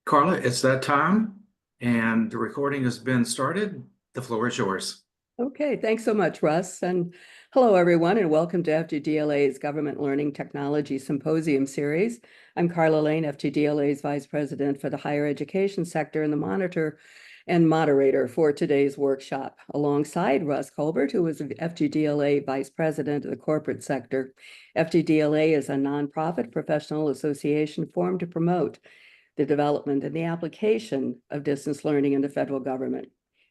Carla, it's that time, and the recording has been started. The floor is yours. Okay, thanks so much, Russ. And hello, everyone, and welcome to FGDLA's Government Learning Technology Symposium Series. I'm Carla Lane, FGDLA's Vice President for the Higher Education Sector and the monitor and moderator for today's workshop, alongside Russ Colbert, who is the FGDLA Vice President of the Corporate Sector. FGDLA is a nonprofit professional association formed to promote the development and the application of distance learning in the federal government.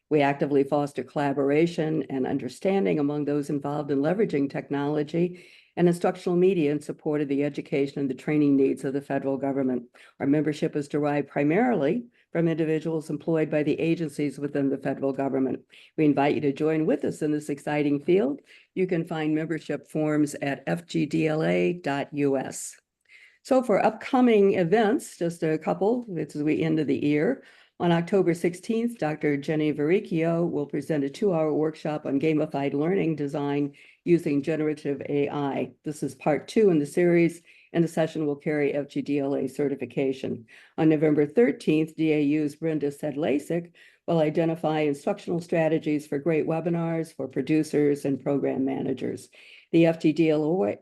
We actively foster collaboration and understanding among those involved in leveraging technology and instructional media in support of the education and the training needs of the federal government. Our membership is derived primarily from individuals employed by the agencies within the federal government. We invite you to join with us in this exciting field. You can find membership forms at fgdla.us. So for upcoming events, just a couple, as we end of the year, on October 16th, Dr. Jenny Varicchio will present a 2-hour workshop on gamified learning design using generative AI. This is part 2 in the series, and the session will carry FGDLA certification. On November 13th, DAU's Brenda Sedlacek will identify instructional strategies for great webinars for producers and program managers. The FGDLA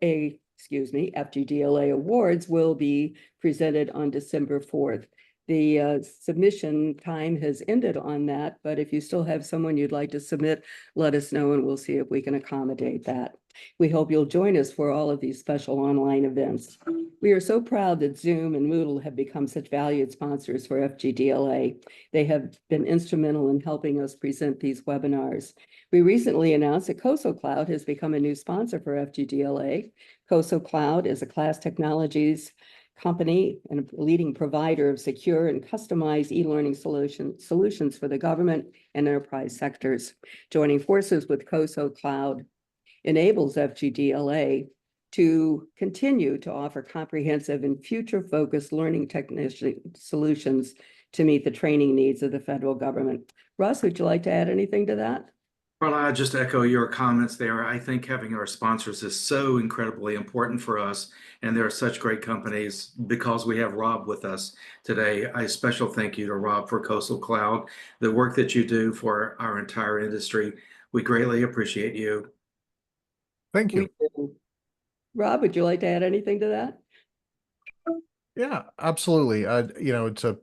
Awards will be presented on December 4th. The submission time has ended on that, but if you still have someone you'd like to submit, let us know and we'll see if we can accommodate that. We hope you'll join us for all of these special online events. We are so proud that Zoom and Moodle have become such valued sponsors for FGDLA. They have been instrumental in helping us present these webinars. We recently announced that CoSo Cloud has become a new sponsor for FGDLA. CoSo Cloud is a class technologies company and a leading provider of secure and customized e-learning solutions for the government and enterprise sectors. Joining forces with CoSo Cloud enables FGDLA to continue to offer comprehensive and future-focused learning technology solutions to meet the training needs of the federal government. Russ, would you like to add anything to that? Carla, I just echo your comments there. I think having our sponsors is so incredibly important for us, and there are such great companies because we have Rob with us today. A special thank you to Rob for CoSo Cloud, the work that you do for our entire industry. We greatly appreciate you. Thank you. Rob, would you like to add anything to that? Yeah, absolutely. It's a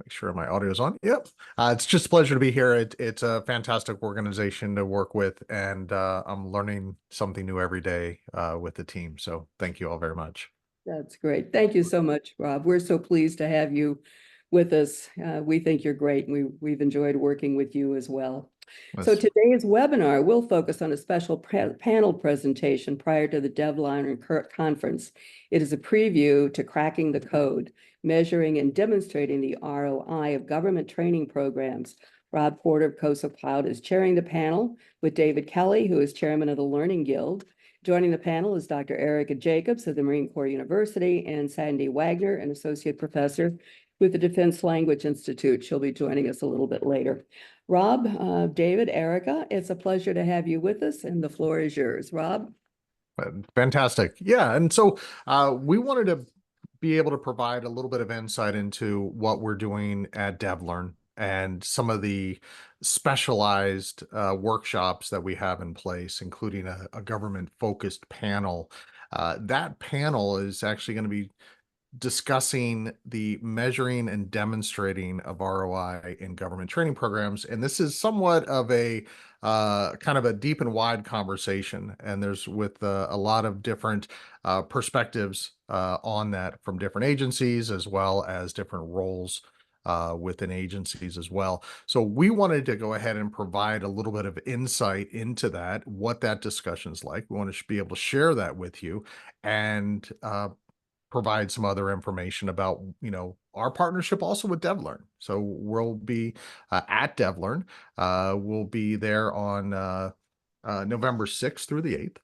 make sure my audio is on. Yep. It's just a pleasure to be here. It's a fantastic organization to work with, and I'm learning something new every day with the team. So thank you all very much. That's great. Thank you so much, Rob. We're so pleased to have you with us. We think you're great, and we've enjoyed working with you as well. Yes. So today's webinar will focus on a special panel presentation prior to the DevLearn conference. It is a preview to cracking the code, measuring and demonstrating the ROI of government training programs. Rob Porter of CoSo Cloud is chairing the panel with David Kelly, who is chairman of the Learning Guild. Joining the panel is Dr. Erica Jacobs of the Marine Corps University and Sandy Wagner, an associate professor with the Defense Language Institute. She'll be joining us a little bit later. Rob, David, Erica, it's a pleasure to have you with us, and the floor is yours. Rob? Fantastic. Yeah, and so we wanted to be able to provide a little bit of insight into what we're doing at DevLearn and some of the specialized workshops that we have in place, including a government-focused panel. That panel is actually going to be discussing the measuring and demonstrating of ROI in government training programs. And this is somewhat of a kind of a deep and wide conversation. And there's with a lot of different perspectives on that from different agencies, as well as different roles within agencies as well. So we wanted to go ahead and provide a little bit of insight into that, what that discussion is like. We want to be able to share that with you and provide some other information about, our partnership also with DevLearn. So we'll be at DevLearn. We'll be there on November 6th through the 8th.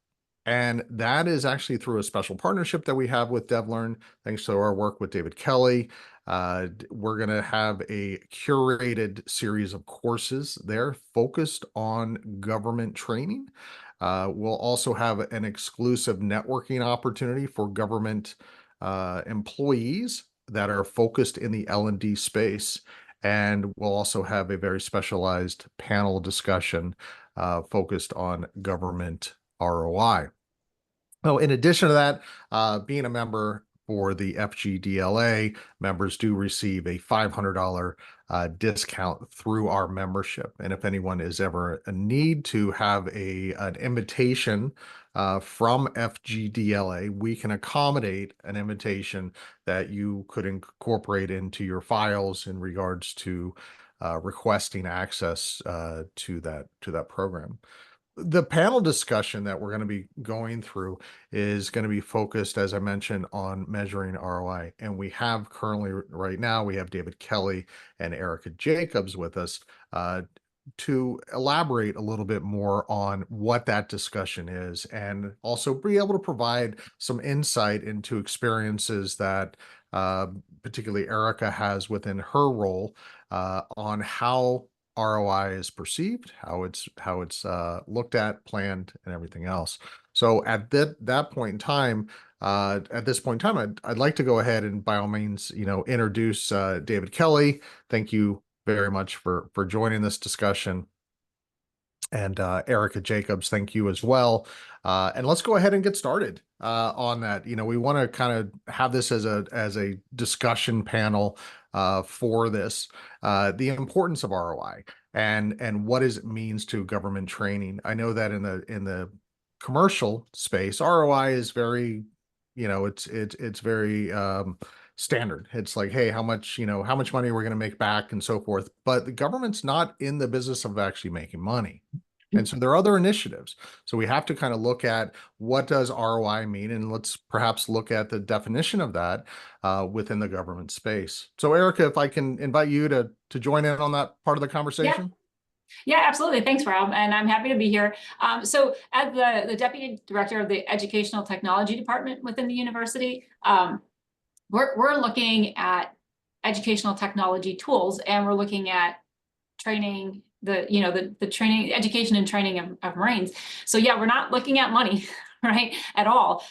And that is actually through a special partnership that we have with DevLearn, thanks to our work with David Kelly. We're going to have a curated series of courses there focused on government training. We'll also have an exclusive networking opportunity for government employees that are focused in the L&D space. And we'll also have a very specialized panel discussion focused on government ROI. Oh, in addition to that, being a member for the FGDLA, members do receive a $500 discount through our membership. And if anyone is ever a need to have an invitation from FGDLA, we can accommodate an invitation that you could incorporate into your files in regards to requesting access to that program. The panel discussion that we're going to be going through is going to be focused, as I mentioned, on measuring ROI. And we have currently, right now, we have David Kelly and Erica Jacobs with us to elaborate a little bit more on what that discussion is, and also be able to provide some insight into experiences that particularly Erica has within her role on how ROI is perceived, how it's looked at, planned, and everything else. So at that point in time, at this point in time, I'd like to go ahead and, by all means, introduce David Kelly. Thank you very much for joining this discussion. And Erica Jacobs, thank you as well. And let's go ahead and get started on that. We want to kind of have this as a discussion panel for this, the importance of ROI and what it means to government training. I know that in the commercial space, ROI is very, it's very standard. It's like, hey, how much money we're going to make back and so forth. But the government's not in the business of actually making money. And so there are other initiatives. So we have to kind of look at what does ROI mean, and let's perhaps look at the definition of that within the government space. So Erica, if I can invite you to join in on that part of the conversation. Yeah, absolutely. Thanks, Rob. And I'm happy to be here. So as the Deputy Director of the Educational Technology Department within the university, we're looking at educational technology tools, and we're looking at training, the training, education and training of Marines. So yeah, we're not looking at money, right, at all.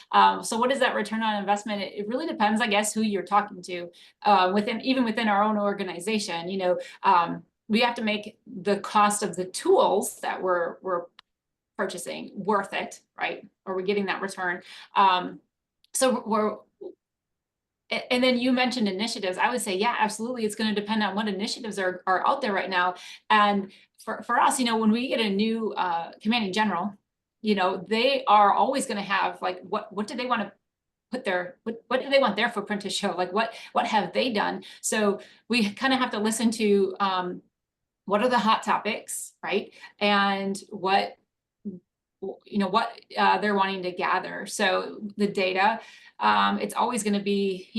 So what is that return on investment? It really depends, I guess, who you're talking to. Even within our own organization, we have to make the cost of the tools that we're purchasing worth it, right? Are we getting that return? And then you mentioned initiatives. I would say, yeah, absolutely. It's going to depend on what initiatives are out there right now. And for us, when we get a new commanding general, they are always going to have, like, what do they want to put what do they want their footprint to show? Like, what have they done? So we kind of have to listen to what are the hot topics, right? And what they're wanting to gather. So the data, it's always going to be,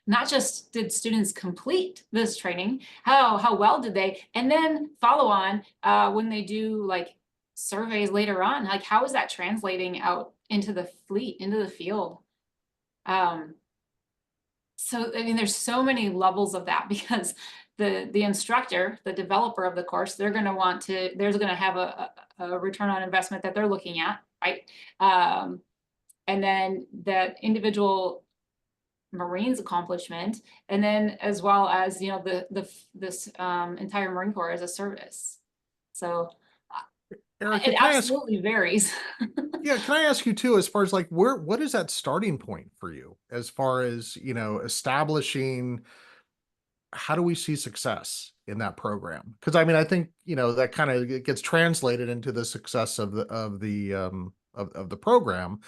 not just did students complete this training, how well did they, and then follow on when they do like surveys later on, like how is that translating out into the fleet, into the field? So I mean, there's so many levels of that, because the instructor, the developer of the course, they're going to have a return on investment that they're looking at, right? And then that individual Marine's accomplishment, and then as well as this entire Marine Corps as a service. So Erica, it absolutely varies. Yeah, can I ask you too, as far as like what is that starting point for you, as far as establishing how do we see success in that program? Because I mean, I think that kind of gets translated into the success of the program.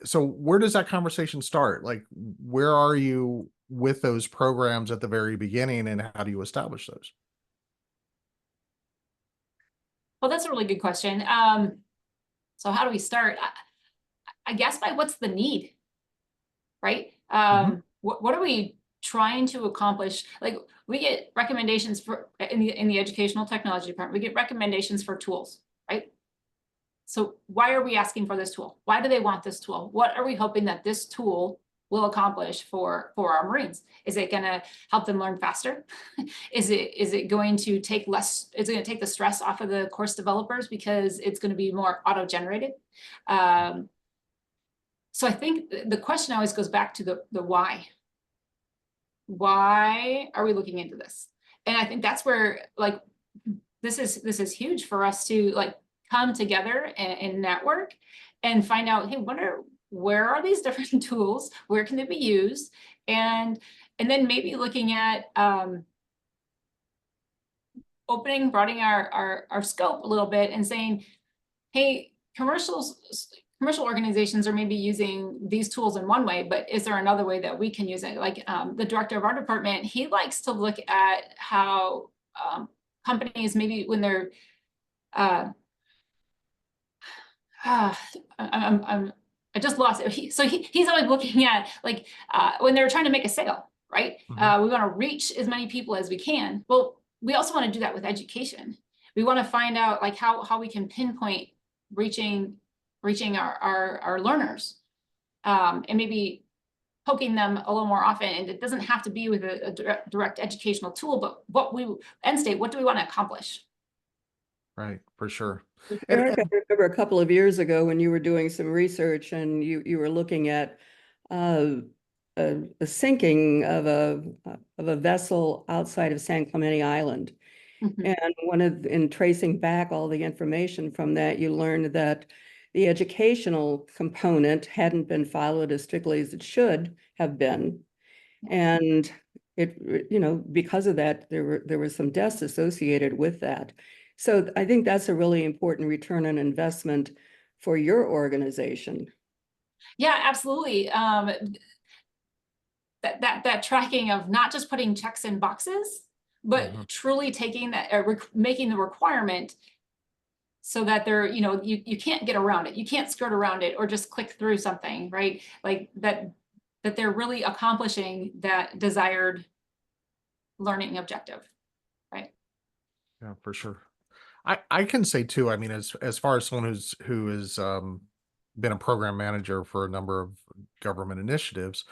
So where does that conversation start? Like, where are you with those programs at the very beginning, and how do you establish those? Well, that's a really good question. So how do we start? I guess by what's the need, right? What are we trying to accomplish? Like, we get recommendations in the educational technology department, we get recommendations for tools, right? So why are we asking for this tool? Why do they want this tool? What are we hoping that this tool will accomplish for our Marines? Is it going to help them learn faster? Is it going to take less? Is it going to take the stress off of the course developers because it's going to be more auto-generated? So I think the question always goes back to the why. Why are we looking into this? And I think that's where like this is huge for us to like come together and network and find out, hey, where are these different tools? Where can they be used? And then maybe looking at broadening our scope a little bit and saying, hey, commercial organizations are maybe using these tools in one way, but is there another way that we can use it? Like the director of our department, he likes to look at how companies maybe when they're I just lost it. So he's always looking at like when they're trying to make a sale, right? Mhm. We want to reach as many people as we can. Well, we also want to do that with education. We want to find out like how we can pinpoint reaching our learners, and maybe poking them a little more often. And it doesn't have to be with a direct educational tool, but what do we want to accomplish? Right, for sure. Eric, I remember a couple of years ago when you were doing some research and you were looking at a sinking of a vessel outside of San Clemente Island. Mhm. And in tracing back all the information from that, you learned that the educational component hadn't been followed as strictly as it should have been. And because of that, there were some deaths associated with that. So I think that's a really important return on investment for your organization. Yeah, absolutely. That tracking of not just putting checks in boxes, but Mhm. truly taking that, making the requirement so that you can't get around it. You can't skirt around it or just click through something, right? Like that they're really accomplishing that desired learning objective, right? Yeah, for sure. I can say too, I mean, as far as someone who has been a program manager for a number of government initiatives,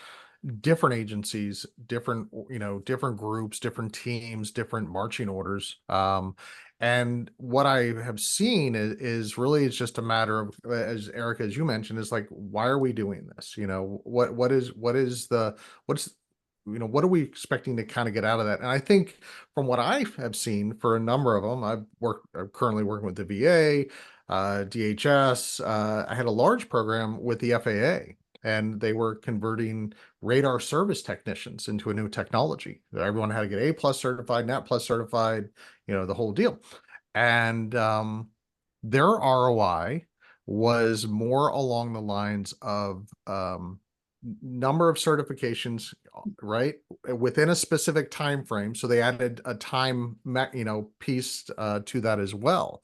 different agencies, different groups, different teams, different marching orders. And what I have seen is really it's just a matter of, as Erica, as you mentioned, is like, why are we doing this? What are we expecting to kind of get out of that? And I think from what I have seen for a number of them, I'm currently working with the VA, DHS. I had a large program with the FAA, and they were converting radar service technicians into a new technology. Everyone had to get A+ certified, NAT+ certified, the whole deal. And their ROI was more along the lines of number of certifications, right, within a specific time frame. So they added a time piece to that as well.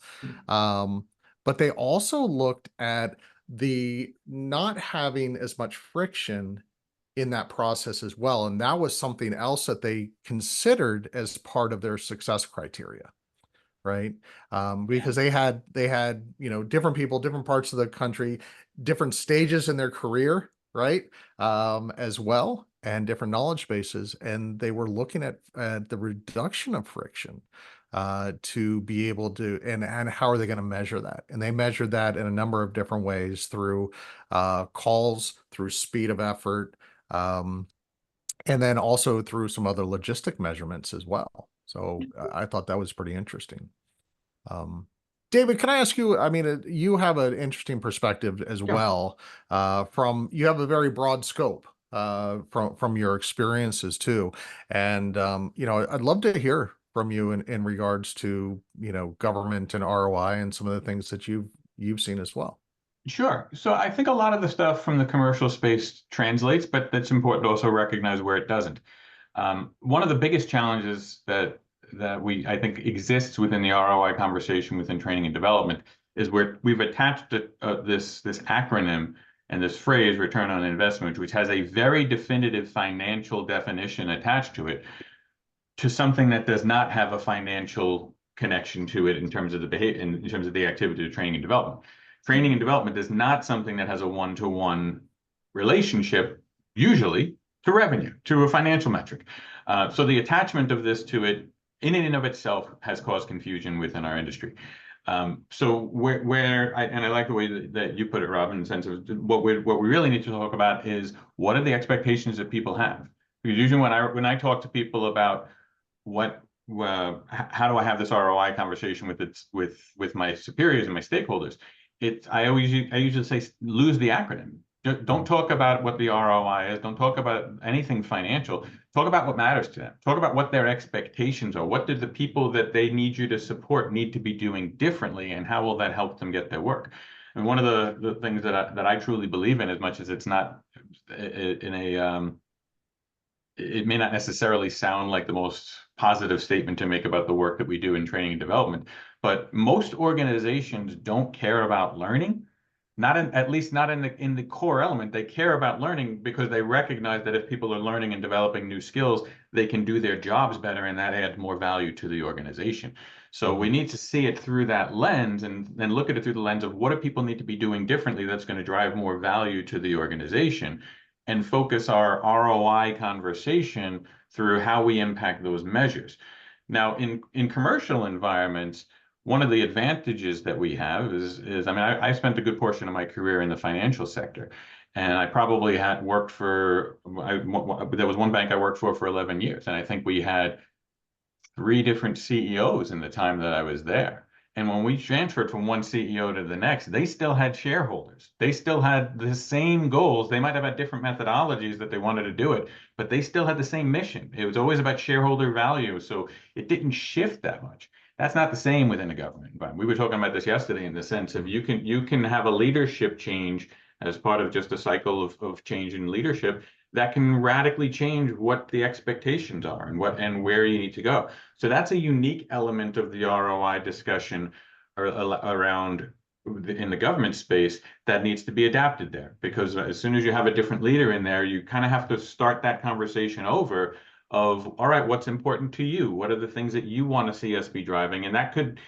But they also looked at the not having as much friction in that process as well, and that was something else that they considered as part of their success criteria, right? Because they had different people, different parts of the country, different stages in their career, right? As well, and different knowledge bases, and they were looking at the reduction of friction to be able to, and how are they going to measure that? And they measured that in a number of different ways through calls, through speed of effort, and then also through some other logistic measurements as well. So I thought that was pretty interesting. David, can I ask you, I mean, you have an interesting perspective as well. You have a very broad scope from your experiences too. And, I'd love to hear from you in regards to, government and ROI and some of the things that you've seen as well. Sure. So I think a lot of the stuff from the commercial space translates, but that's important to also recognize where it doesn't. One of the biggest challenges that I think exists within the ROI conversation within training and development is where we've attached this acronym and this phrase return on investment, which has a very definitive financial definition attached to it, to something that does not have a financial connection to it in terms of the behavior, in terms of the activity of training and development. Training and development is not something that has a one-to-one relationship, usually, to revenue, to a financial metric. So the attachment of this to it in and of itself has caused confusion within our industry. So and I like the way that you put it, Rob, in the sense of what we really need to talk about is what are the expectations that people have? Because usually when I talk to people about how do I have this ROI conversation with my superiors and my stakeholders, I usually say lose the acronym. Don't talk about what the ROI is. Don't talk about anything financial. Talk about what matters to them. Talk about what their expectations are. What do the people that they need you to support need to be doing differently, and how will that help them get their work? And one of the things that I truly believe in, as much as it's not in a it may not necessarily sound like the most positive statement to make about the work that we do in training and development, but most organizations don't care about learning. At least not in the core element. They care about learning because they recognize that if people are learning and developing new skills, they can do their jobs better, and that adds more value to the organization. So we need to see it through that lens, and then look at it through the lens of what do people need to be doing differently that's going to drive more value to the organization, and focus our ROI conversation through how we impact those measures. Now, in commercial environments, one of the advantages that we have is I mean, I spent a good portion of my career in the financial sector, and I probably had worked for, there was one bank I worked for 11 years, and I think we had 3 different CEOs in the time that I was there. And when we transferred from one CEO to the next, they still had shareholders. They still had the same goals. They might have had different methodologies that they wanted to do it, but they still had the same mission. It was always about shareholder value. So it didn't shift that much. That's not the same within a government environment. We were talking about this yesterday in the sense of you can have a leadership change as part of just a cycle of change in leadership that can radically change what the expectations are and where you need to go. So that's a unique element of the ROI discussion around in the government space that needs to be adapted there, because as soon as you have a different leader in there, you kind of have to start that conversation over of, all right, what's important to you? What are the things that you want to see us be driving? And that could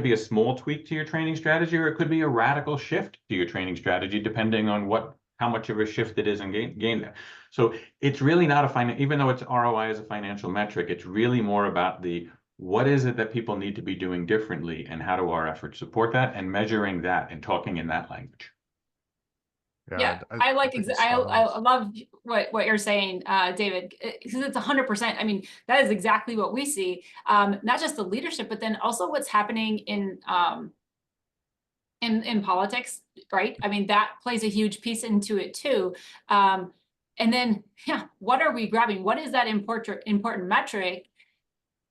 be a small tweak to your training strategy, or it could be a radical shift to your training strategy, depending on how much of a shift it is and gain there. So it's really not even though it's ROI as a financial metric, it's really more about what is it that people need to be doing differently, and how do our efforts support that, and measuring that and talking in that language. Yeah, I love what you're saying, David, because it's 100%. I mean, that is exactly what we see. Not just the leadership, but then also what's happening in politics, right? I mean, that plays a huge piece into it too. And then, yeah, what are we grabbing? What is that important metric?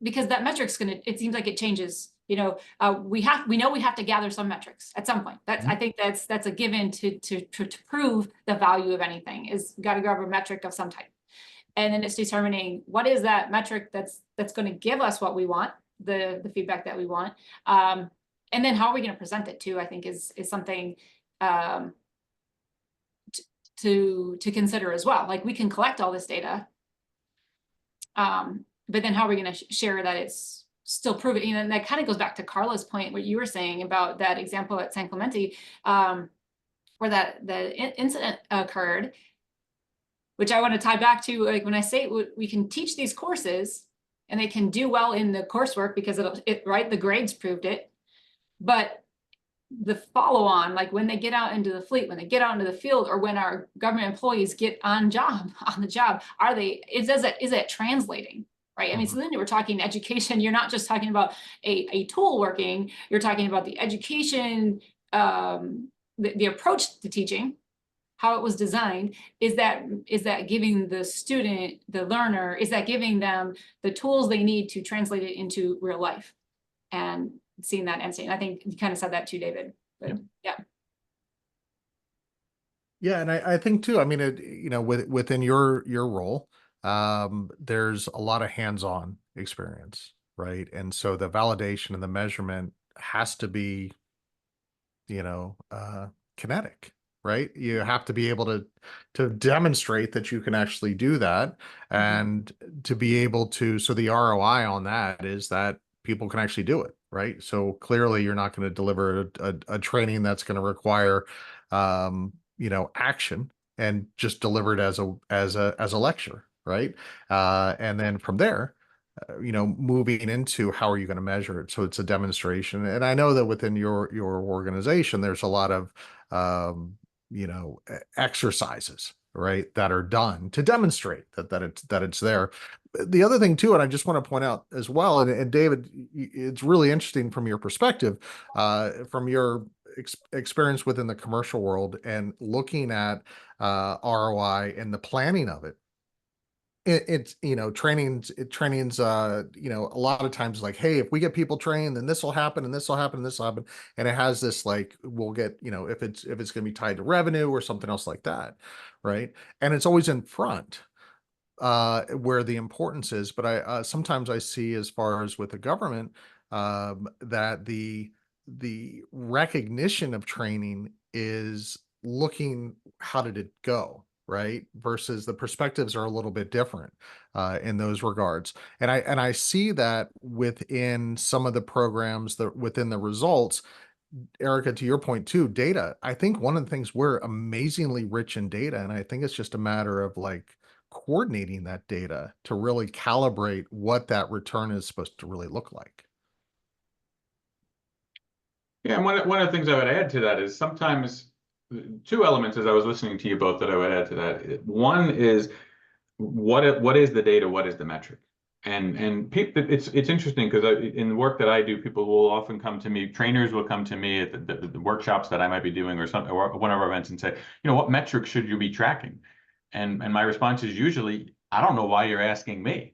Because that metric's it seems like it changes. You know, we know we have to gather some metrics at some point. I think that's a given to prove the value of anything is got to grab a metric of some type. And then it's determining what is that metric that's going to give us what we want, the feedback that we want. And then how are we going to present it too, I think is something to consider as well. Like we can collect all this data, but then how are we going to share that it's still proven? You know, and that kind of goes back to Carla's point, what you were saying about that example at San Clemente, where the incident occurred, which I want to tie back to, like when I say we can teach these courses and they can do well in the coursework because right, the grades proved it, but the follow on, like when they get out into the fleet, when they get out into the field, or when our government employees get on the job, is that translating? Right. I mean, so then we're talking education. You're not just talking about a tool working. You're talking about the education, the approach to teaching, how it was designed. Is that giving the student, the learner, is that giving them the tools they need to translate it into real life? And seeing that end state. I think you kind of said that too, David. But yeah. Yeah, and I think too. I mean, within your role, there's a lot of hands-on experience, right? And so the validation and the measurement has to be, kinetic, right? You have to be able to demonstrate that you can actually do that, and to be able to. So the ROI on that is that people can actually do it, right? So clearly, you're not going to deliver a training that's going to require, action and just deliver it as a lecture. Right. And then from there, moving into how are you going to measure it? So it's a demonstration. And I know that within your organization, there's a lot of, exercises, right, that are done to demonstrate that it's there. The other thing too, and I just want to point out as well, and David, it's really interesting from your perspective, from your experience within the commercial world and looking at ROI and the planning of it. It's trainings a lot of times like, hey, if we get people trained, then this will happen and this will happen and this will happen, and it has this like, we'll get, if it's going to be tied to revenue or something else like that, right? And it's always in front where the importance is. But I sometimes I see, as far as with the government, that the recognition of training is looking, how did it go, right? Versus the perspectives are a little bit different in those regards. And I see that within some of the programs, that within the results. Erica, to your point too, data. I think one of the things, we're amazingly rich in data, and I think it's just a matter of like coordinating that data to really calibrate what that return is supposed to really look like. Yeah, and one of the things I would add to that is sometimes two elements, as I was listening to you both, that I would add to that. One is what is the data, what is the metric? And people, it's interesting because in the work that I do, people will often come to me, trainers will come to me at the workshops that I might be doing or something, or one of our events, and say, what metrics should you be tracking? And my response is usually, I don't know why you're asking me.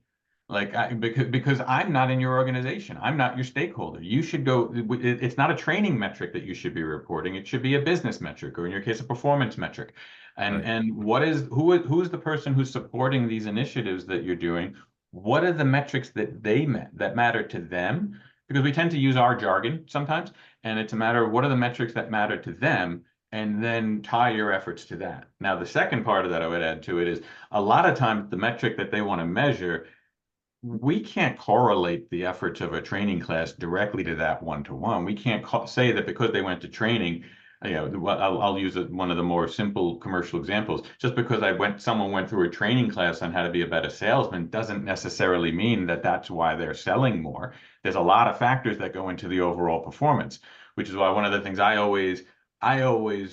Like, because I'm not in your organization. I'm not your stakeholder. You should go, it's not a training metric that you should be reporting. It should be a business metric, or in your case, a performance metric. And Right. who is the person who's supporting these initiatives that you're doing? What are the metrics that that matter to them? Because we tend to use our jargon sometimes, and it's a matter of what are the metrics that matter to them, and then tie your efforts to that. Now, the second part of that I would add to it is, a lot of times the metric that they want to measure, we can't correlate the efforts of a training class directly to that one-to-one. We can't say that because they went to training, I'll use one of the more simple commercial examples. Just because someone went through a training class on how to be a better salesman doesn't necessarily mean that that's why they're selling more. There's a lot of factors that go into the overall performance, which is why one of the things I always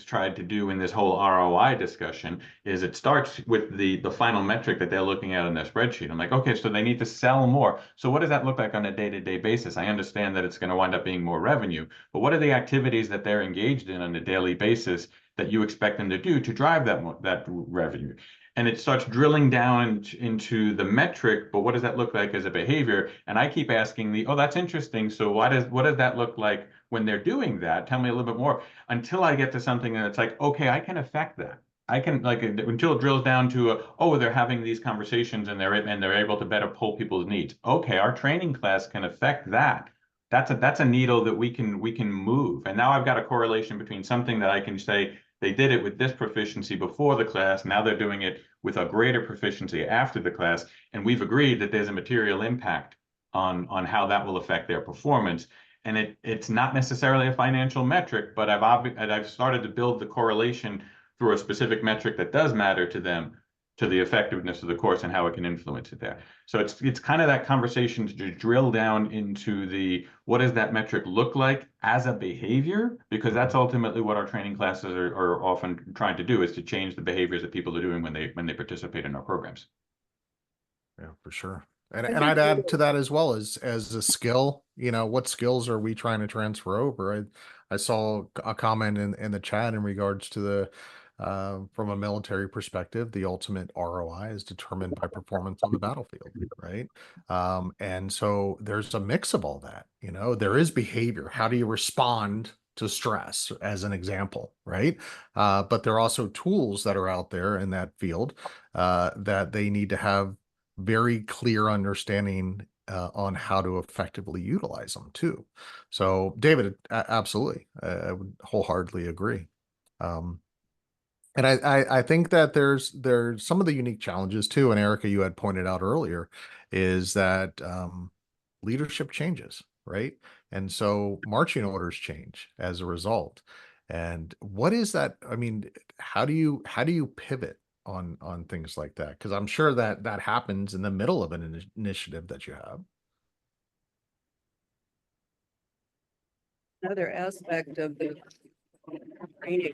tried to do in this whole ROI discussion is, it starts with the final metric that they're looking at in their spreadsheet. I'm like, okay, so they need to sell more. So what does that look like on a day-to-day basis? I understand that it's going to wind up being more revenue, but what are the activities that they're engaged in on a daily basis that you expect them to do to drive that revenue? And it starts drilling down into the metric, but what does that look like as a behavior? And I keep asking oh, that's interesting. So what does that look like when they're doing that? Tell me a little bit more, until I get to something that's like, okay, I can affect that. I can, like, until it drills down to oh, they're having these conversations and they're able to better pull people's needs. Okay, our training class can affect that. That's a needle that we can move. And now I've got a correlation between something that I can say, they did it with this proficiency before the class, now they're doing it with a greater proficiency after the class, and we've agreed that there's a material impact on how that will affect their performance. And it's not necessarily a financial metric, but I've started to build the correlation through a specific metric that does matter to them, to the effectiveness of the course and how it can influence it there. So it's kind of that conversation to drill down into what does that metric look like as a behavior, because that's ultimately what our training classes are often trying to do, is to change the behaviors that people are doing when they participate in our programs. Yeah, for sure. And think I'd add to that as well, as a skill, what skills are we trying to transfer over? I saw a comment in the chat in regards to the from a military perspective, the ultimate ROI is determined by performance on the battlefield, right? And so there's a mix of all that. There is behavior. How do you respond to stress, as an example, right? But there are also tools that are out there in that field that they need to have very clear understanding on how to effectively utilize them too. So David, absolutely, I would wholeheartedly agree. And I think that there's some of the unique challenges too, and Erica, you had pointed out earlier, is that leadership changes, right? And so marching orders change as a result. And what is that? I mean, how do you pivot on things like that? Because I'm sure that that happens in the middle of an initiative that you have. Another aspect of the training,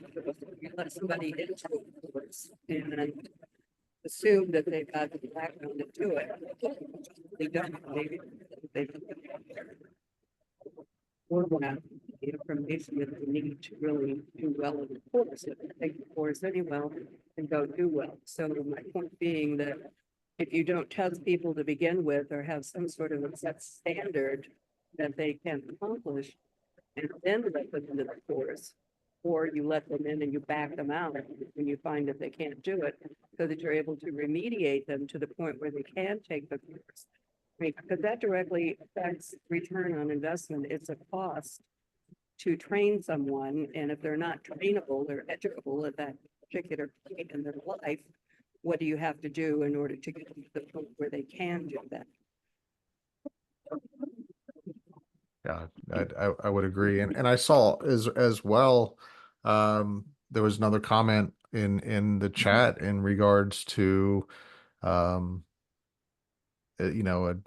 you let somebody into a course and assume that they've got the background to do it. They don't, maybe they or have the information that they need to really do well in the course. If they take the course anyway and don't do well. So my point being that if you don't test people to begin with or have some sort of a set standard that they can accomplish, and then let them into the course, or you let them in and you back them out when you find that they can't do it, so that you're able to remediate them to the point where they can take the course. I mean, because that directly affects return on investment. It's a cost to train someone, and if they're not trainable or educable at that particular point in their life, what do you have to do in order to get them to the point where they can do that? Yeah, I would agree. And I saw as well, there was another comment in the chat in regards to, you know,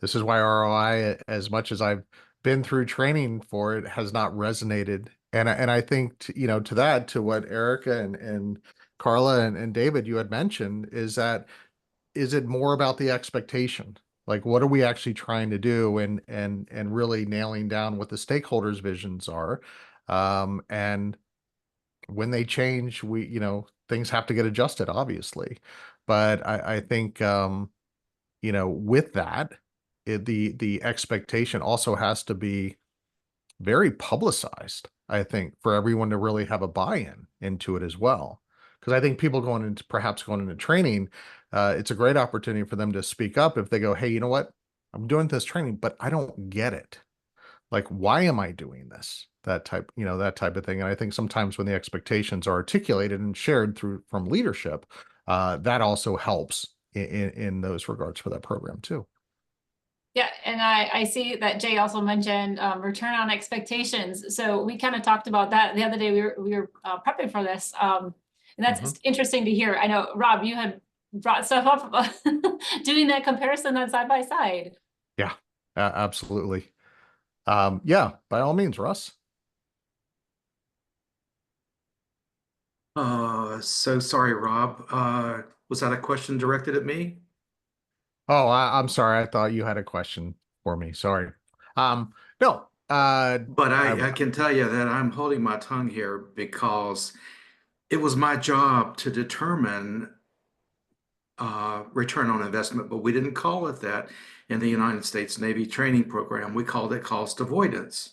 this is why ROI, as much as I've been through training for it, has not resonated. And I think, you know, to that, to what Erica and Carla and David, you had mentioned, is that, is it more about the expectation? Like, what are we actually trying to do, and really nailing down what the stakeholders' visions are. And when they change, we, you know, things have to get adjusted, obviously. But I think, you know, with that, the expectation also has to be very publicized, I think, for everyone to really have a buy-in into it as well. Because I think people perhaps going into training, it's a great opportunity for them to speak up if they go, hey, you know what? I'm doing this training, but I don't get it. Like, why am I doing this? That type, you know, that type of thing. And I think sometimes when the expectations are articulated and shared from leadership, that also helps in those regards for that program too. Yeah, and I see that Jay also mentioned return on expectations. So we kind of talked about that the other day. We were prepping for this, and that's interesting to hear. I know, Rob, you had brought stuff up about doing that comparison on side by side. Yeah, absolutely. Yeah, by all means, Russ. So sorry, Rob. Was that a question directed at me? Oh, I'm sorry. I thought you had a question for me. Sorry. No. But I can tell you that I'm holding my tongue here because it was my job to determine return on investment, but we didn't call it that in the United States Navy training program. We called it cost avoidance.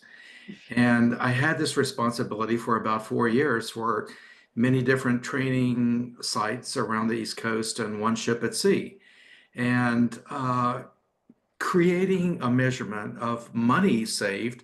And I had this responsibility for about 4 years for many different training sites around the East Coast and one ship at sea. And creating a measurement of money saved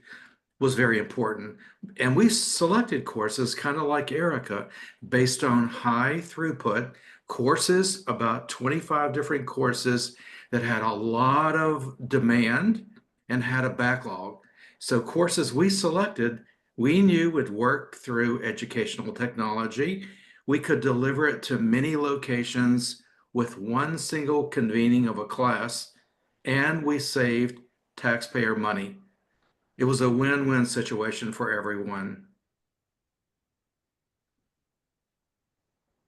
was very important. And we selected courses kind of like Erica, based on high throughput courses, about 25 different courses that had a lot of demand and had a backlog. So courses we selected, we knew would work through educational technology. We could deliver it to many locations with one single convening of a class, and we saved taxpayer money. It was a win-win situation for everyone.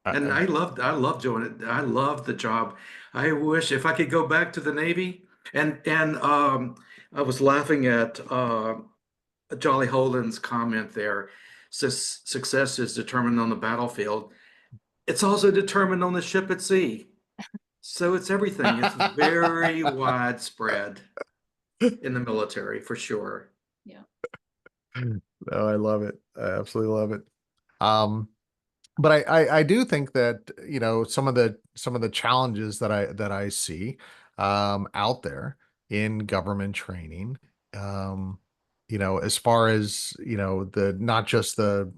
And I loved doing it. I loved the job. I wish if I could go back to the Navy, and I was laughing at Jolly Holden's comment there. Success is determined on the battlefield. It's also determined on the ship at sea. So it's everything. It's very widespread in the military for sure. Yeah. No, I love it. I absolutely love it. But I do think that, you know, some of the challenges that I see out there in government training, you know, as far as, you know, the not just the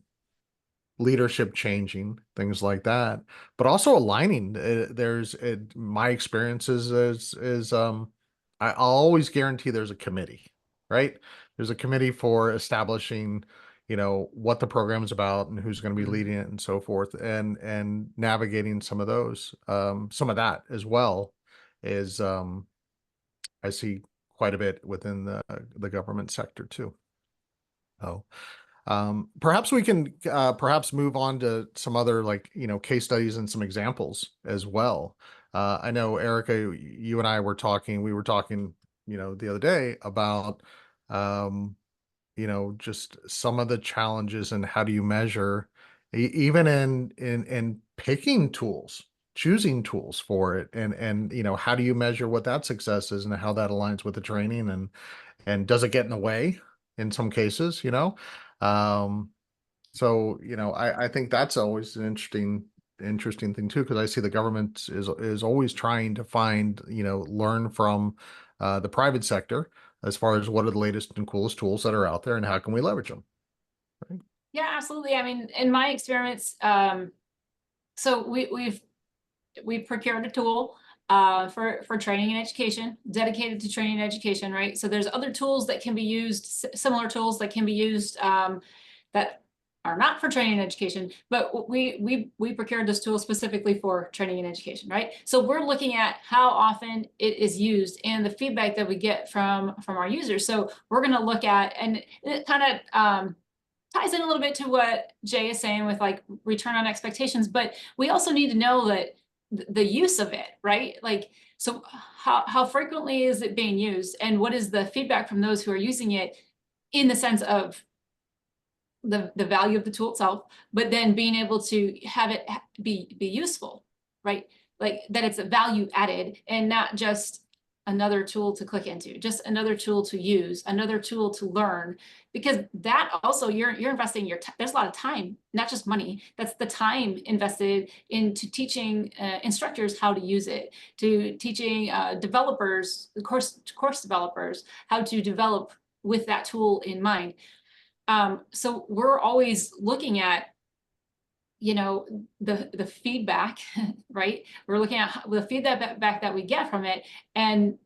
leadership changing, things like that, but also aligning. My experiences I'll always guarantee there's a committee, right? There's a committee for establishing, you know, what the program is about and who's going to be Mhm. leading it and so forth, and navigating some of those, some of that as well is, I see quite a bit within the government sector too. Oh, perhaps we can perhaps move on to some other, like, you know, case studies and some examples as well. I know, Erica, you and I were talking, you know, the other day about, um, you know, just some of the challenges and how do you measure, even in picking tools, choosing tools for it, and you know, how do you measure what that success is and how that aligns with the training, and does it get in the way in some cases, you know? Um, so, you know, I think that's always an interesting thing too, because I see the government is always trying to find, you know, learn from the private sector as far as what are the latest and coolest tools that are out there and how can we leverage them. Right? Yeah, absolutely. I mean, in my experience, so we've procured a tool for training and education, dedicated to training and education, right? So there's other tools that can be used, similar tools that can be used that are not for training and education, but we procured this tool specifically for training and education, right? So we're looking at how often it is used and the feedback that we get from our users. So we're going to look at, and it kind of ties in a little bit to what Jay is saying with like return on expectations, but we also need to know that the use of it, right? Like, so how frequently is it being used, and what is the feedback from those who are using it in the sense of the value of the tool itself, but then being able to have it be useful, right? Like that it's a value added and not just another tool to click into, just another tool to use, another tool to learn, because that also you're investing your there's a lot of time, not just money. That's the time invested into teaching instructors how to use it, to teaching developers, course developers, how to develop with that tool in mind. So we're always looking at, you know, the feedback, right? We're looking at the feedback back that we get from it, and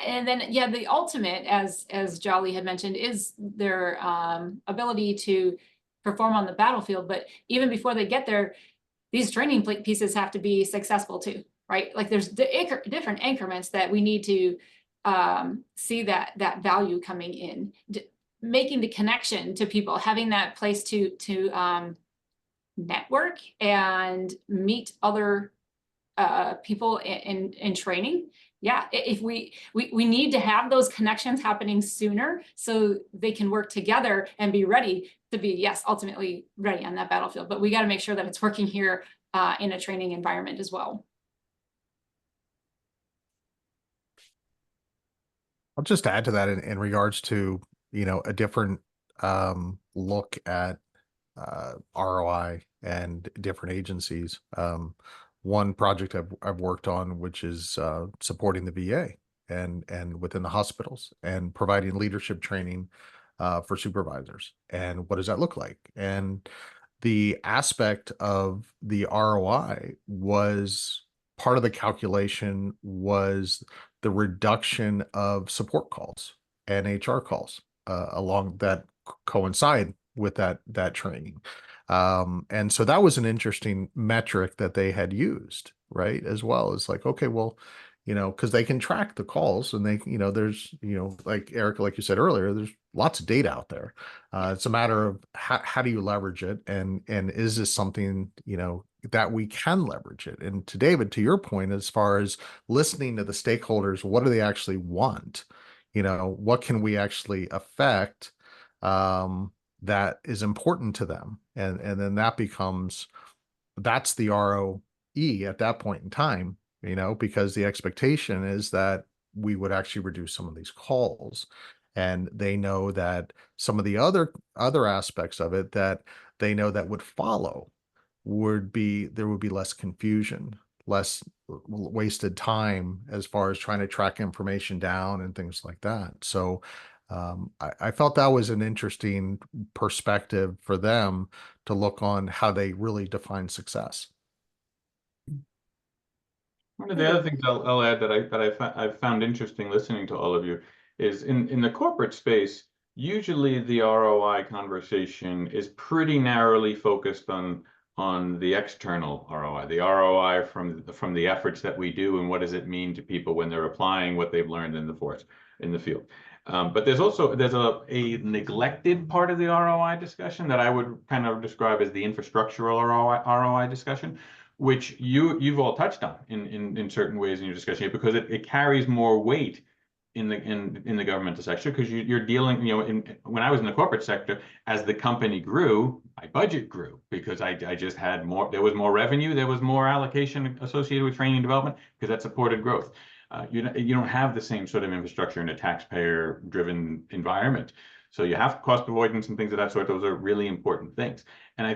then yeah, the ultimate, as Jolly had mentioned, is their ability to perform on the battlefield. But even before they get there, these training pieces have to be successful too, right? Like there's different increments that we need to see that value coming in. Making the connection to people, having that place to network and meet other people in training. Yeah, if we need to have those connections happening sooner so they can work together and be ready to be, yes, ultimately ready on that battlefield. But we got to make sure that it's working here in a training environment as well. I'll just add to that in regards to, you know, a different look at ROI and different agencies. One project I've worked on, which is supporting the VA and within the hospitals and providing leadership training for supervisors. And what does that look like? And the aspect of the ROI was part of the calculation was the reduction of support calls and HR calls along that coincide with that training. And so that was an interesting metric that they had used, right? As well as like, okay, well, you know, because they can track the calls and they, you know, there's, you know, like Erica, like you said earlier, there's lots of data out there. It's a matter of how do you leverage it, and is this something, you know, that we can leverage it? And to David, to your point, as far as listening to the stakeholders, what do they actually want? You know, what can we actually affect that is important to them? And then that becomes, that's the ROE at that point in time, you know, because the expectation is that we would actually reduce some of these calls. And they know that some of the other aspects of it that they know that would follow would be, there would be less confusion, less wasted time as far as trying to track information down and things like that. So I felt that was an interesting perspective for them to look on how they really define success. One of the other things I'll add that I've found interesting listening to all of you is in the corporate space, Usually the ROI conversation is pretty narrowly focused on the external ROI, the ROI from the efforts that we do and what does it mean to people when they're applying what they've learned in the force in the field. But there's a neglected part of the ROI discussion that I would kind of describe as the infrastructural ROI discussion, which you've all touched on in certain ways in your discussion here, because it carries more weight in the governmental sector, because you're dealing, when I was in the corporate sector, as the company grew, my budget grew because I just had more, there was more revenue, there was more allocation associated with training and development because that supported growth. You don't have the same sort of infrastructure in a taxpayer driven environment. So you have cost avoidance and things of that sort. Those are really important things. And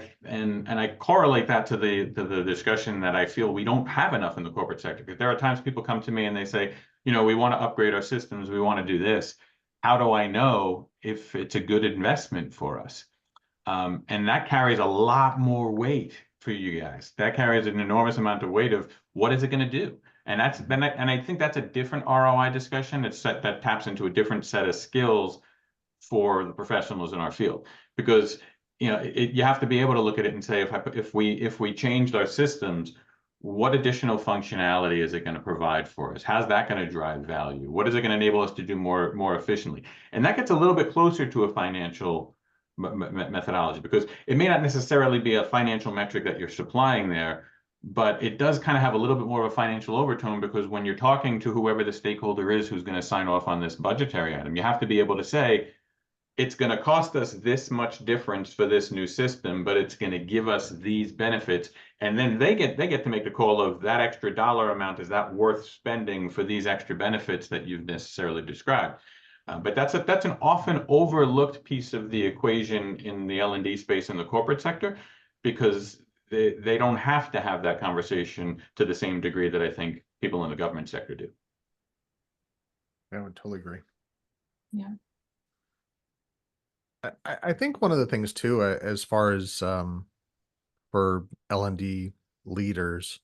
I correlate that to the discussion that I feel we don't have enough in the corporate sector, because there are times people come to me and they say, we want to upgrade our systems, we want to do this. How do I know if it's a good investment for us? And that carries a lot more weight for you guys. That carries an enormous amount of weight of what is it going to do? And I think that's a different ROI discussion. That taps into a different set of skills for the professionals in our field, because you have to be able to look at it and say, if we changed our systems, what additional functionality is it going to provide for us? How's that going to drive value? What is it going to enable us to do more efficiently? And that gets a little bit closer to a financial methodology, because it may not necessarily be a financial metric that you're supplying there, but it does kind of have a little bit more of a financial overtone, because when you're talking to whoever the stakeholder is who's going to sign off on this budgetary item, you have to be able to say, it's going to cost us this much difference for this new system, but it's going to give us these benefits. And then they get to make the call of that extra dollar amount. Is that worth spending for these extra benefits that you've necessarily described? But that's an often overlooked piece of the equation in the L&D space in the corporate sector, because they don't have to have that conversation to the same degree that I think people in the government sector do. I would totally agree. Yeah. I think one of the things too, as far as for L&D leaders,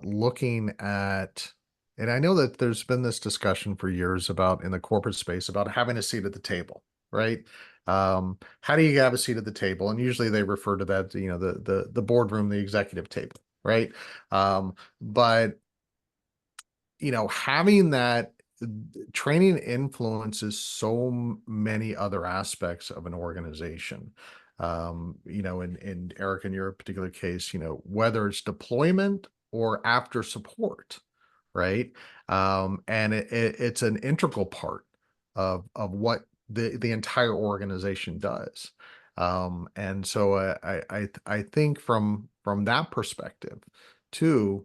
looking at, and I know that there's been this discussion for years about in the corporate space about having a seat at the table, right? How do you have a seat at the table? And usually they refer to that, the boardroom, the executive table, right? But having that training influences so many other aspects of an organization. In Eric, in your particular case, whether it's deployment or after support, right? And it's an integral part of what the entire organization does. And so I think from that perspective too,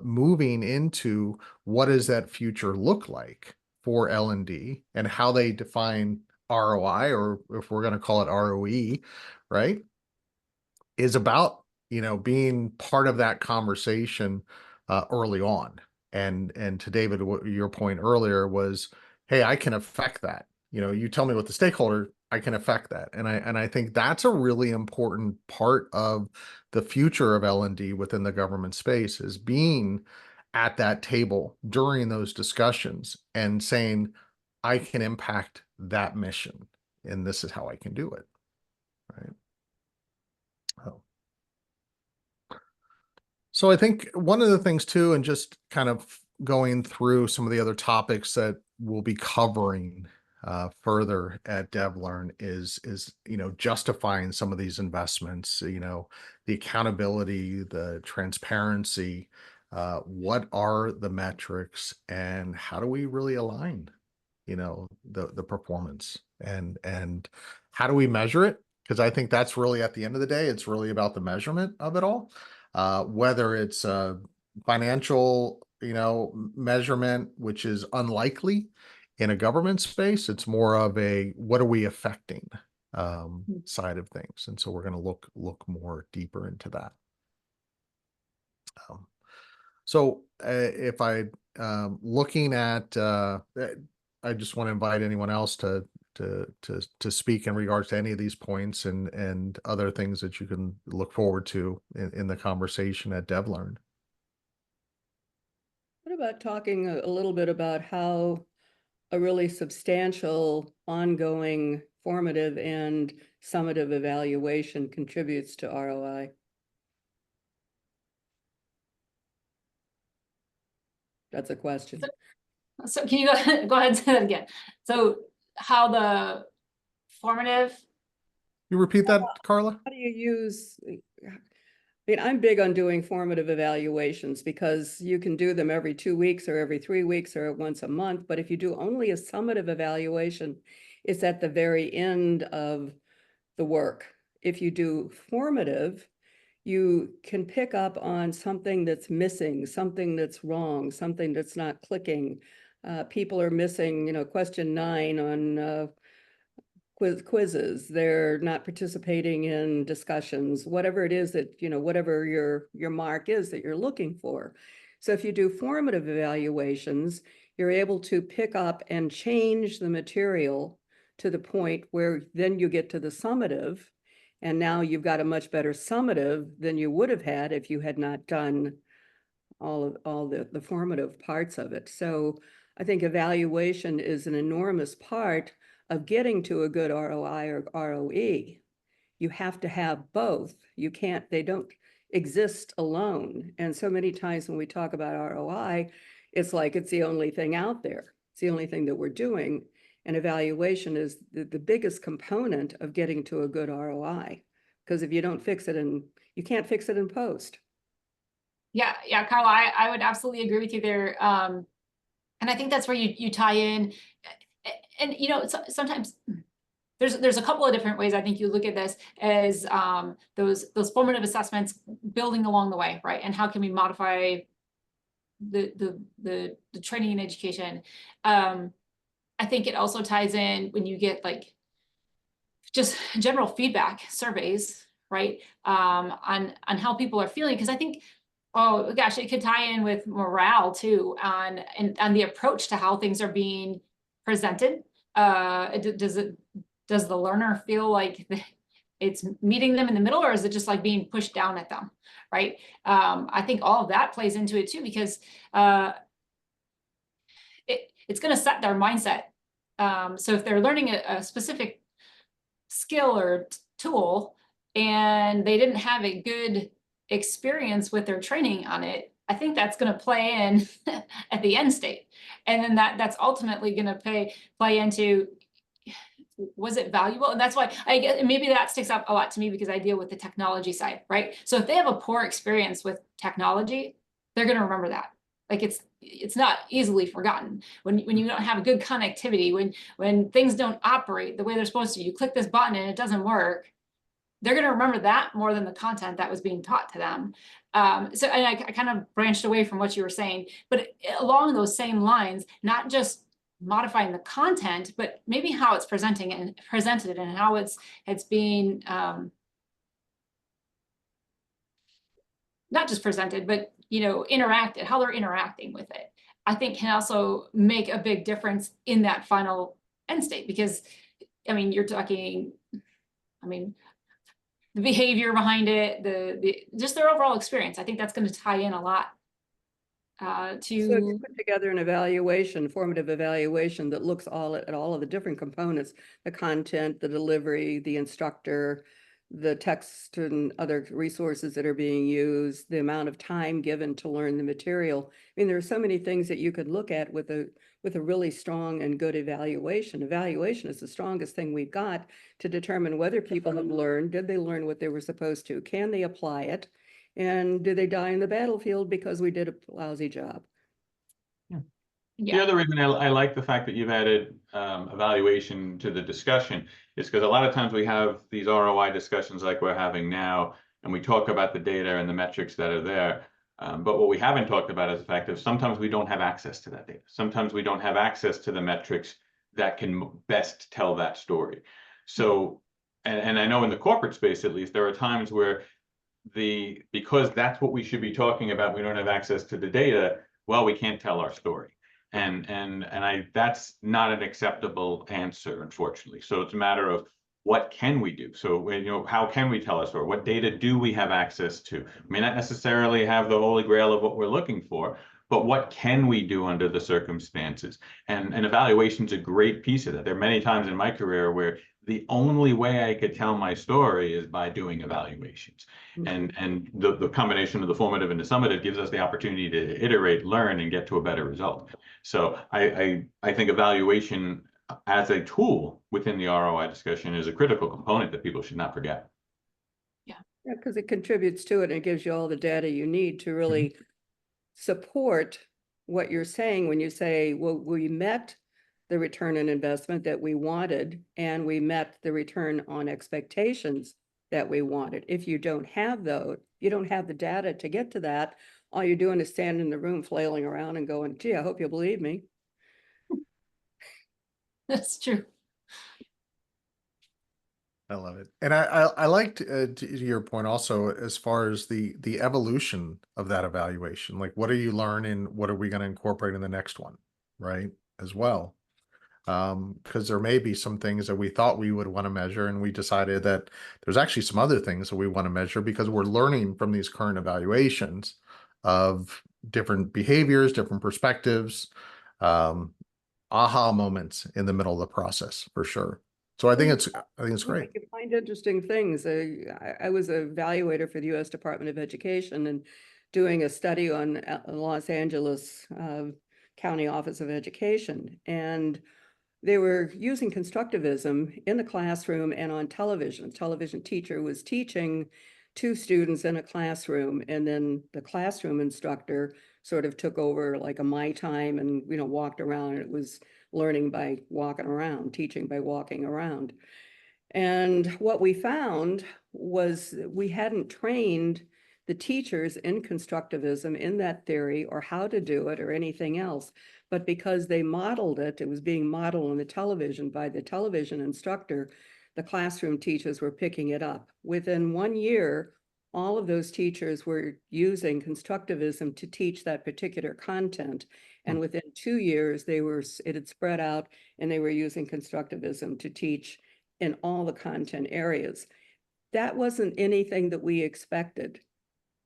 moving into what does that future look like for L&D and how they define ROI, or if we're going to call it ROE, right, is about, being part of that conversation early on. And to David, what your point earlier was, hey, I can affect that. You tell me what the stakeholder, I can affect that. And I think that's a really important part of the future of L&D within the government space, is being at that table during those discussions and saying, I can impact that mission, and this is how I can do it. Right. Oh. So I think one of the things too, and just kind of going through some of the other topics that we'll be covering further at DevLearn is justifying some of these investments, the accountability, the transparency, what are the metrics, and how do we really align, the performance, and how do we measure it? Because I think that's really, at the end of the day, it's really about the measurement of it all. Whether it's a financial, measurement, which is unlikely in a government space, it's more of a what are we affecting side of things, and so we're going to look more deeper into that. So if I looking at, I just want to invite anyone else to speak in regards to any of these points and other things that you can look forward to in the conversation at DevLearn. What about talking a little bit about how a really substantial, ongoing, formative and summative evaluation contributes to ROI. That's a question. So can you go ahead and say that again? So how the formative, You repeat that, Carla? How do you use, I mean, I'm big on doing formative evaluations because you can do them every 2 weeks or every 3 weeks or once a month. But if you do only a summative evaluation, it's at the very end of the work. If you do formative, you can pick up on something that's missing, something that's wrong, something that's not clicking. People are missing, question 9 on quizzes. They're not participating in discussions, whatever it is that, whatever your mark is that you're looking for. So if you do formative evaluations, you're able to pick up and change the material to the point where then you get to the summative. And now you've got a much better summative than you would have had if you had not done all the formative parts of it. So I think evaluation is an enormous part of getting to a good ROI or ROE. You have to have both. They don't exist alone. And so many times when we talk about ROI, it's like it's the only thing out there. It's the only thing that we're doing. And evaluation is the biggest component of getting to a good ROI. Because if you don't fix it you can't fix it in post. yeah, Carla, I would absolutely agree with you there. And I think that's where you tie in, and sometimes there's a couple of different ways I think you look at this as those formative assessments building along the way, right? And how can we modify the training and education? I think it also ties in when you get like just general feedback surveys, right? On how people are feeling, because I think, oh gosh, it could tie in with morale too, on the approach to how things are being presented. Does the learner feel like it's meeting them in the middle, or is it just like being pushed down at them, right? I think all of that plays into it too, because it's going to set their mindset. So if they're learning a specific skill or tool and they didn't have a good experience with their training on it, I think that's going to play in at the end state. And then that's ultimately going to play into, was it valuable? And that's why I guess maybe that sticks out a lot to me, because I deal with the technology side, right? So if they have a poor experience with technology, they're going to remember that. Like it's not easily forgotten. When you don't have a good connectivity, when things don't operate the way they're supposed to, you click this button and it doesn't work, they're going to remember that more than the content that was being taught to them. So and I kind of branched away from what you were saying, but along those same lines, not just modifying the content, but maybe how it's presented and how it's being not just presented, but interacted, how they're interacting with it, I think can also make a big difference in that final end state. Because I mean, you're talking, the behavior behind it, the just their overall experience. I think that's going to tie in a lot So if you put together an evaluation, formative evaluation that looks at all of the different components, the content, the delivery, the instructor, the text and other resources that are being used, the amount of time given to learn the material. I mean, there are so many things that you could look at with a really strong and good evaluation. Evaluation is the strongest thing we've got to determine whether people have learned. Did they learn what they were supposed to? Can they apply it? And do they die in the battlefield because we did a lousy job? The other reason I like the fact that you've added evaluation to the discussion is because a lot of times we have these ROI discussions like we're having now, and we talk about the data and the metrics that are there. But what we haven't talked about is the fact that sometimes we don't have access to that data. Sometimes we don't have access to the metrics that can best tell that story. So, and I know in the corporate space, at least, there are times where because that's what we should be talking about, we don't have access to the data, well, we can't tell our story. And that's not an acceptable answer, unfortunately. So it's a matter of what can we do? So, how can we tell our story? What data do we have access to? We may not necessarily have the holy grail of what we're looking for, but what can we do under the circumstances? And evaluation is a great piece of that. There are many times in my career where the only way I could tell my story is by doing evaluations. And the combination of the formative and the summative gives us the opportunity to iterate, learn, and get to a better result. So I think evaluation as a tool within the ROI discussion is a critical component that people should not forget. Yeah, because it contributes to it and it gives you all the data you need to really support what you're saying when you say, well, we met the return on investment that we wanted, and we met the return on expectations that we wanted. If you don't have those, you don't have the data to get to that, all you're doing is standing in the room flailing around and going, gee, I hope you believe me. That's true. I love it. And I liked to your point also, as far as the evolution of that evaluation, like what are you learning? What are we going to incorporate in the next one? Right. As well. Because there may be some things that we thought we would want to measure, and we decided that there's actually some other things that we want to measure because we're learning from these current evaluations of different behaviors, different perspectives, aha moments in the middle of the process for sure. So I think it's great. You find interesting things. I was an evaluator for the U.S. Department of Education and doing a study on Los Angeles County Office of Education, and they were using constructivism in the classroom and on television. A television teacher was teaching two students in a classroom, and then the classroom instructor sort of took over like a my time and, you know, walked around, and it was learning by walking around, teaching by walking around. And what we found was we hadn't trained the teachers in constructivism, in that theory, or how to do it or anything else. But because they modeled it, it was being modeled on the television by the television instructor, the classroom teachers were picking it up. Within 1 year, all of those teachers were using constructivism to teach that particular content. And within 2 years, it had spread out, and they were using constructivism to teach in all the content areas. That wasn't anything that we expected.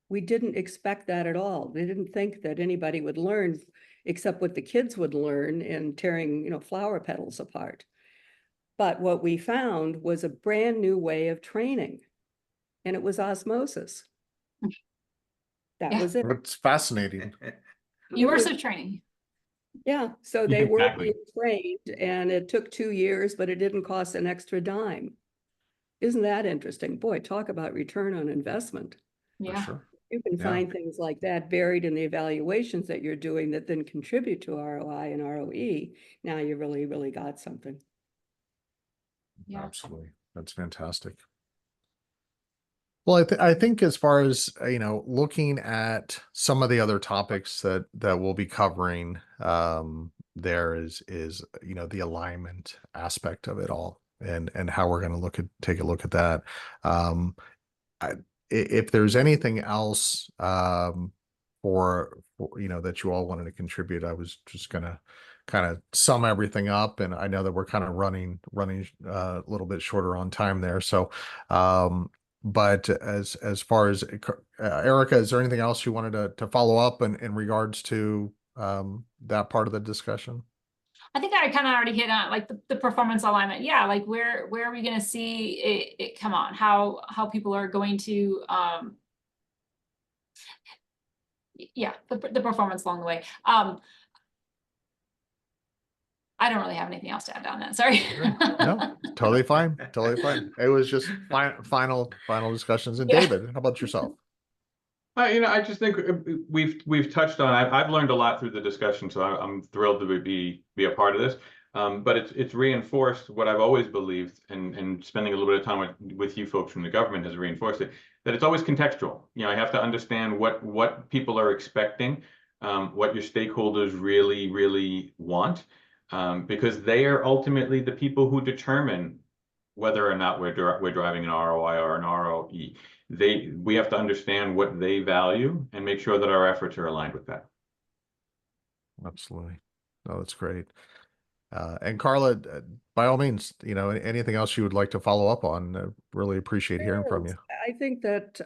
We didn't expect that at all. They didn't think that anybody would learn except what the kids would learn in tearing, you know, flower petals apart. But what we found was a brand new way of training, and it was osmosis. That was it. It's fascinating. Immersive training. Yeah, so they were Exactly. being trained, and it took 2 years, but it didn't cost an extra dime. Isn't that interesting? Boy, talk about return on investment. For Yeah. sure. You can Yeah. find things like that buried in the evaluations that you're doing that then contribute to ROI and ROE. Now you really, really got something. Yeah. Absolutely. That's fantastic. Well, I think as far as, you know, looking at some of the other topics that we'll be covering, there is, you know, the alignment aspect of it all, and how we're going to take a look at that. If there's anything else for you know, that you all wanted to contribute, I was just gonna kind of sum everything up, and I know that we're kind of running a little bit shorter on time there. So, but as far as Erica, is there anything else you wanted to follow up in regards to that part of the discussion? I think I kind of already hit on like the performance alignment. Yeah, like where are we going to see it come on? How people are going to yeah, the performance along the way. I don't really have anything else to add on that. Sorry. No, totally fine. Totally fine. It was just final discussions. And Yeah. David, how about yourself? You know, I just think we've touched on. I've learned a lot through the discussion, so I'm thrilled to be a part of this. But it's reinforced what I've always believed, and spending a little bit of time with you folks from the government has reinforced it, that it's always contextual. You know, I have to understand what people are expecting, what your stakeholders really want, because they are ultimately the people who determine whether or not we're driving an ROI or an ROE. We have to understand what they value and make sure that our efforts are aligned with that. Absolutely. No, that's great. And Carla, by all means, you know, anything else you would like to follow up on, really appreciate hearing from you. I think that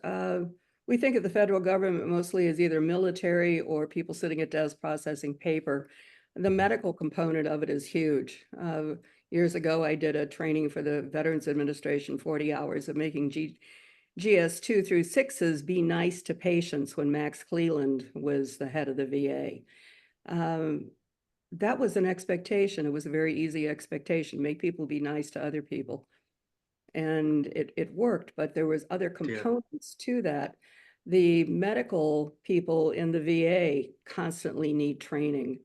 We think of the federal government mostly as either military or people sitting at desks processing paper. The medical component of it is huge. Years ago, I did a training for the Veterans Administration, 40 hours of making GS 2 through 6s be nice to patients when Max Cleland was the head of the VA. That was an expectation. It was a very easy expectation, make people be nice to other people. And it worked, but there was other components to that. The medical people in the VA constantly need training.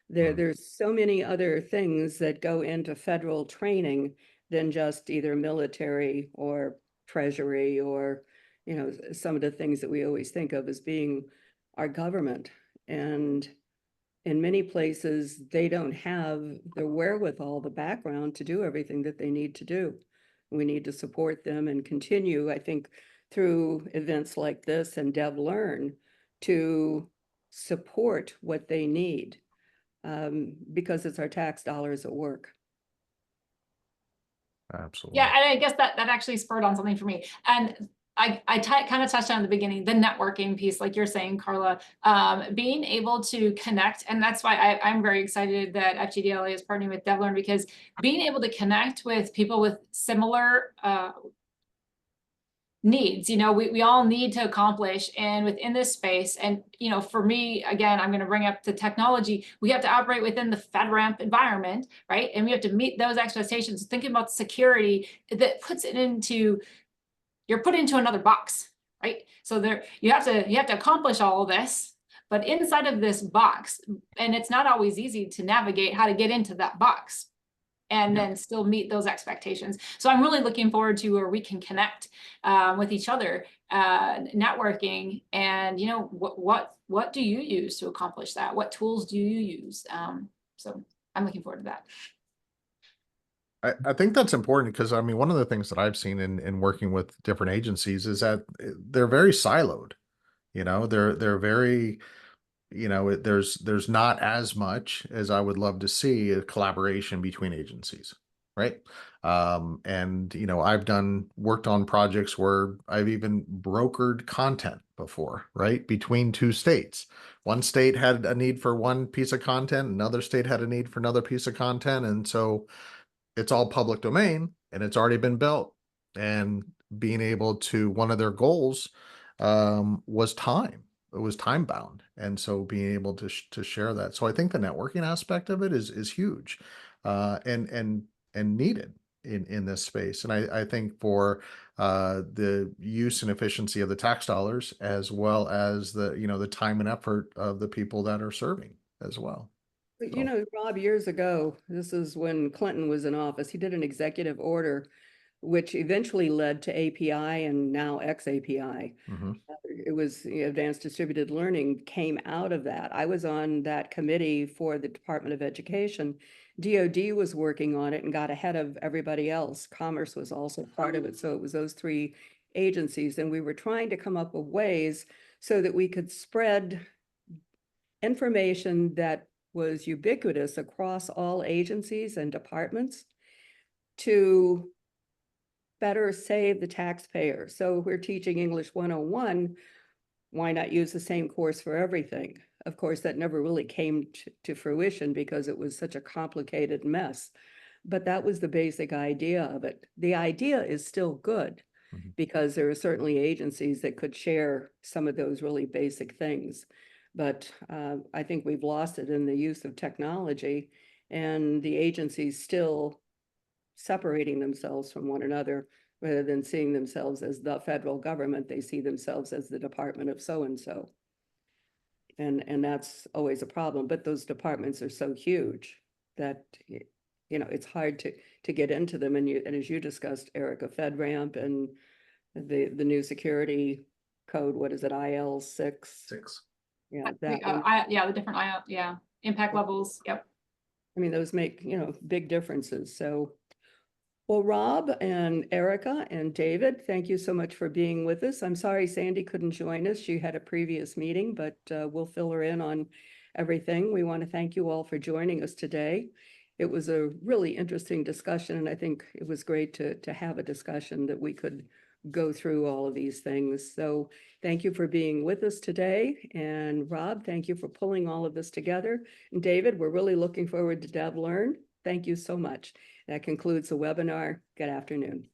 There's so many other things that go into federal training than just either military or treasury or, you know, some of the things that we always think of as being our government. And in many places, they don't have the wherewithal, the background to do everything that they need to do. We need to support them and continue, I think, through events like this and DevLearn to support what they need, because it's our tax dollars at work. Absolutely. Yeah, and I guess that actually spurred on something for me. And I kind of touched on at the beginning, the networking piece, like you're saying, Carla, being able to connect. And that's why I'm very excited that FGDLA is partnering with DevLearn, because being able to connect with people with similar needs, you know, we all need to accomplish, and within this space. And, you know, for me, again, I'm going to bring up the technology. We have to operate within the FedRAMP environment, right? And we have to meet those expectations. Thinking about security, that puts it into, you're put into another box, right? So there, you have to accomplish all of this, but inside of this box, and it's not always easy to navigate how to get into that box and then still meet those expectations. So I'm really looking forward to where we can connect with each other, networking, and, you know, what do you use to accomplish that? What tools do you use? So I'm looking forward to that. I think that's important because, I mean, one of the things that I've seen in working with different agencies is that they're very siloed. You know, they're very, you know, there's not as much as I would love to see a collaboration between agencies, right? And, you know, I've worked on projects where I've even brokered content before, right? Between two states. One state had a need for one piece of content, another state had a need for another piece of content. And so it's all public domain and it's already been built. And being able to, one of their goals was time. It was time bound. And so being able to share that. So I think the networking aspect of it is huge and needed in this space. And I think for the use and efficiency of the tax dollars, as well as the, you know, the time and effort of the people that are serving as well. But, you know, Rob, years ago, this is when Clinton was in office, he did an executive order, which eventually led to API and now XAPI. It was, you know, advanced distributed learning came out of that. I was on that committee for the Department of Education. DOD was working on it and got ahead of everybody else. Commerce was also part of it. So it was those three agencies. And we were trying to come up with ways so that we could spread information that was ubiquitous across all agencies and departments to better save the taxpayer. So we're teaching English 101, why not use the same course for everything? Of course, that never really came to fruition because it was such a complicated mess. But that was the basic idea of it. The idea is still good because there are certainly agencies that could share some of those really basic things. But I think we've lost it in the use of technology, and the agencies still separating themselves from one another rather than seeing themselves as the federal government. They see themselves as the department of so-and-so. And that's always a problem. But those departments are so huge that, you know, it's hard to get into them. And as you discussed, Erica, FedRAMP and the new security code, what is it, IL6? 6. Yeah, that one. Yeah, the different impact levels. Yep. I mean, those make, you know, big differences. So, well, Rob and Erica and David, thank you so much for being with us. I'm sorry Sandy couldn't join us. She had a previous meeting, but we'll fill her in on everything. We want to thank you all for joining us today. It was a really interesting discussion, and I think it was great to have a discussion that we could go through all of these things. So thank you for being with us today. And Rob, thank you for pulling all of this together. And David, we're really looking forward to DevLearn. Thank you so much. That concludes the webinar. Good afternoon.